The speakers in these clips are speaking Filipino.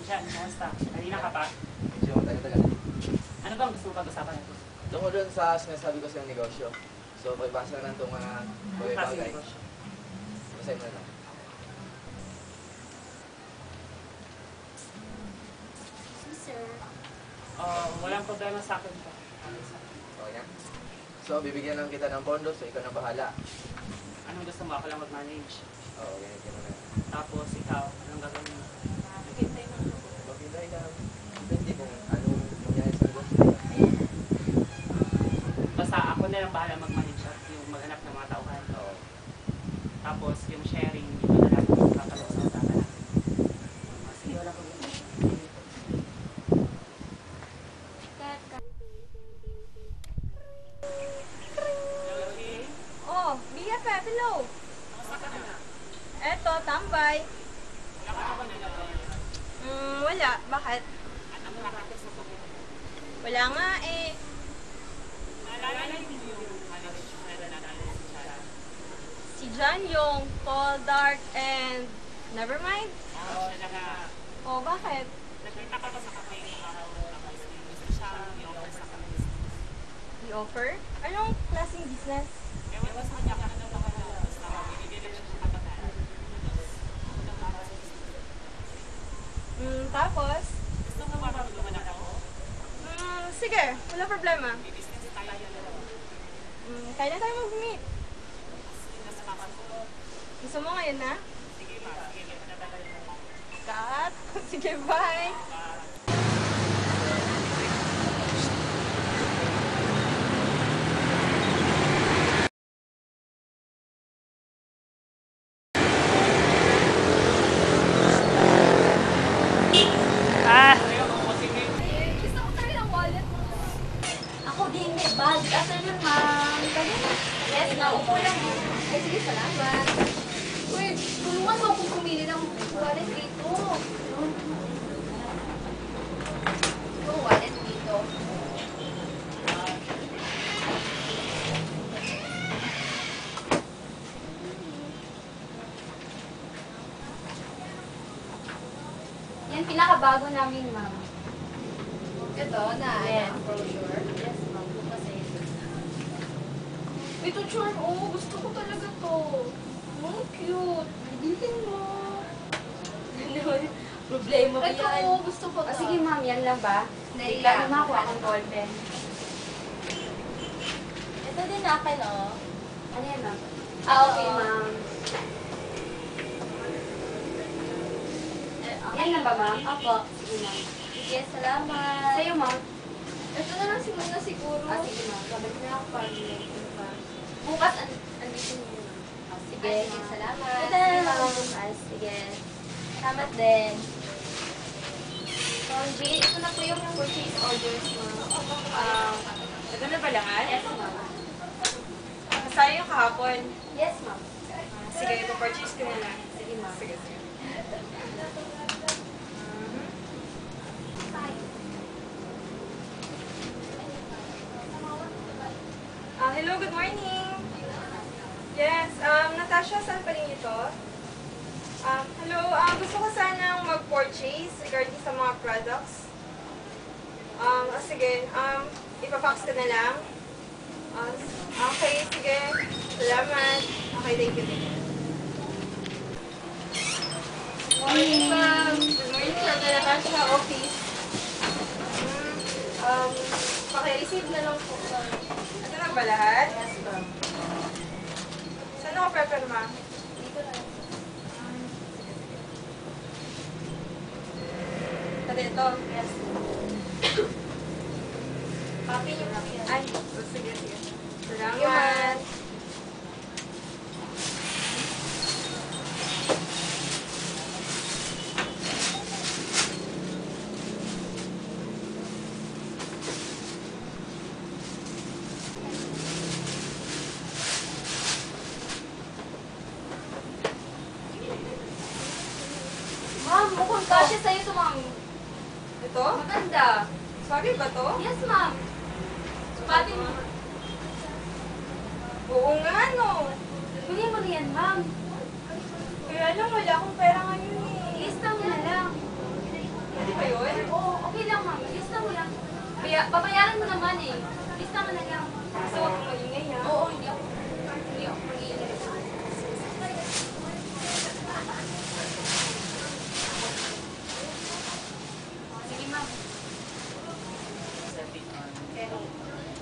Diyan, kamusta? Kanina ka pa? Medyo matagal-tagal. Ano bang gusto mo pag-usapan natin? Tungkol dun sa sinasabi ko sa negosyo. So, pagbasa na itong mga Anong klase bagay-bagay. negosyo? Basahin mo na lang. Sir. Walang problema sa akin pa. Okay na? So, bibigyan lang kita ng pondo, so ikaw na bahala. Anong gusto mo? Ako lang mag-manage. Oo, ganyan ka na. Tapos ikaw, anong gagawin mo? Naghintay mo. Maghintay ka. Depende kung anong mangyari sa negosyo. Basta ako na lang bahala mag-manage at yung maghanap ng mga tauhan. Oo. Tapos yung sharing, ito na lang yung kapalok sa usapan natin. Sige, wala problema. Oh, BFF, hello. Eto, tambay. Wala. Bakit? Wala nga eh. Si John yung tall, dark, and nevermind? Oh, bakit? I-offer? Anong klaseng business? Tapos? Sige, wala problema. Kailan tayo mag-meet? Gusto mo ngayon na? Cut? Sige, bye! Gusto ko talaga ng wallet. Ako din, may bag. Afternoon, ma'am. Dali na. Yes, naupo lang. Ay, sige, salamat. Uy, tulungan mo akong pumili ng wallet dito. Ito, wallet dito. Yan, pinakabago namin, ma'am. Ito, na Yes. brochure. Yes, ma'am. Bukas sa ito. Ito, charm. Oh, gusto ko talaga to. Oh, cute. Bilhin mo. Problema ba Ito, yan? gusto ko to. Sige, ma'am. Yan lang ba? Naiya. Bigla naman ako akong ballpen. Ito din akin, oh. Ano yan, ma'am? Okay, ma'am. Yan lang ba, ma'am? Opo. Sige, ma'am. Sige, salamat. Sa'yo, ma'am. Ito na lang muna siguro. Sige, ma'am. Babalik na ako para may pa. Bukas, andito niyo. Sige, Ay, sige, ma'am. salamat. Sige, ma'am. Sige. Salamat din. So, G, ito na po yung purchase orders, ma'am. Ito na ba lahat? Yes, ma'am. Kasaya yung kahapon. Yes, ma'am. Sige, ito-purchase ko na lang. Sige, ma'am. Sige, sige. Hello, good morning. Yes, Natasha, saan pa rin ito? Hello, gusto ko sanang mag-purchase regarding sa mga products. Sige, ipafax ka na lang. Okay, sige. Salamat. Okay, thank you. Good morning, ma'am. Good morning, from the Natasha office. Paki-receive na lang po. Ito na ba lahat? Yes, ma'am. Saan ako pepperma? Dito lang. Pati ito. Yes, ma'am. Copy niyo po yan. Ay, sige, sige. Thank you, ma'am. Salamat. Ma'am, mukhang kasya sa'yo ito, ma'am. Ito? Maganda. Sorry ba to? Yes, ma'am. Sukatin mo. Oo nga, no. Bili mo na yan, ma'am. Kaya lang, wala akong pera ngayon eh. Ilista mo na lang. Babayaran mo naman eh. Please naman na lang. Gusto huwag kang maingay ha. Oo, hindi ako mag-iingat. Sige, ma'am. Setting on.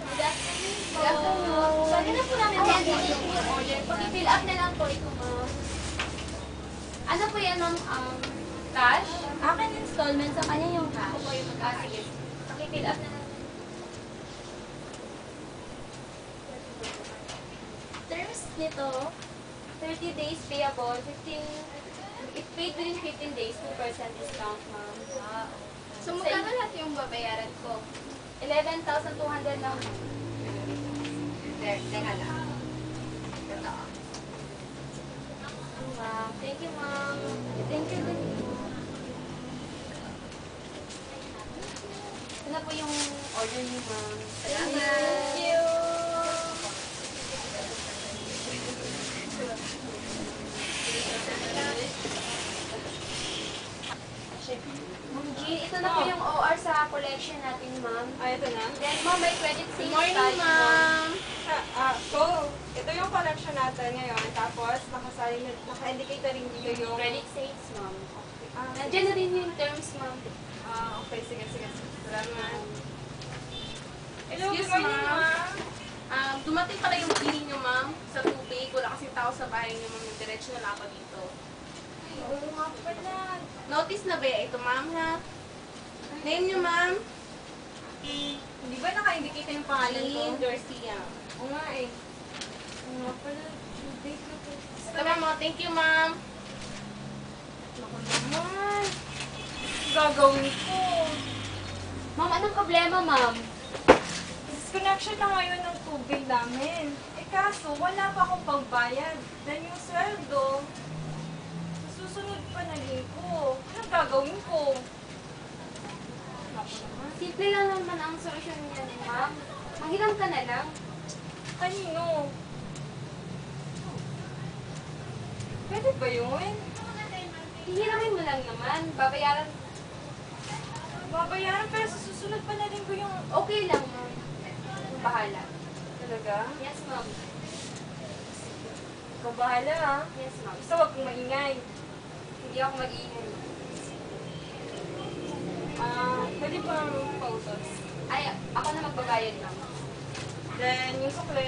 Good afternoon po. Good afternoon. Pwede na po namin send yung order. Pag-fill up na lang po ito, ma'am. Ano po yan, ma'am? Cash? Akin installment sa kanya yung cash. Ako po yung sige. Pag-fill up na lang. Terms nito, 30 days payable, 15, if paid within 15 days, 2% discount, ma'am. So, magkano lahat yung babayaran ko? 11,200 lang. Teka lang. Ito. Ma'am. Thank you, ma'am. Thank you din. Ito na po yung order niyo, ma'am. Salamat. Thank you. Ma'am G, ito na po yung OR sa collection natin, ma'am. Ay, ito na. Then, ma'am, may credit Good sales morning, tayo, ma'am. So, ito yung collection natin ngayon. Tapos, naka-indicate na rin dito yung... Credit sales, ma'am. Ah, Nandiyan na rin yung terms, ma'am. okay, sige. Salamat. Hello, Excuse good morning, ma'am. Dumating pala yung bill niyo, ma'am, sa tubig. Wala kasing tao sa bahay niyo, ma'am. Diretso na lang ako dito. Oo nga pala. Notice na ba ito, ma'am, ha? Name niyo, ma'am? Hindi ba naka-indicate na yung pangalan ko? Aline Garcia. Oo nga eh. Oo nga pala. Tubig na po. Ito, ma'am. Oh. Thank you, ma'am. Naku naman. Gagawin ko. Ma'am, anong problema, ma'am? Disconnection na ngayon ng tubig namin. Eh kaso, wala pa akong pagbayad. Then yung sweldo, susunod pa na ko. Anong gagawin ko? Naku naman. Simple lang naman ang solusyon niyan, ma'am. Manghiram ka na lang. Kanino? Pwede ba yun? Hihiramin mo lang naman. Babayaran. Babayaran pero sa susunod pa na ko yung... Okay lang, ma'am. Bahala. Talaga? Yes, ma'am. Ikaw bahala ha. Yes, ma'am. Basta huwag kong maingay. Hindi ako mag-iingay. Pwede pa pautos. Ay, ako na magbabayad, ma'am. Then yung sukle,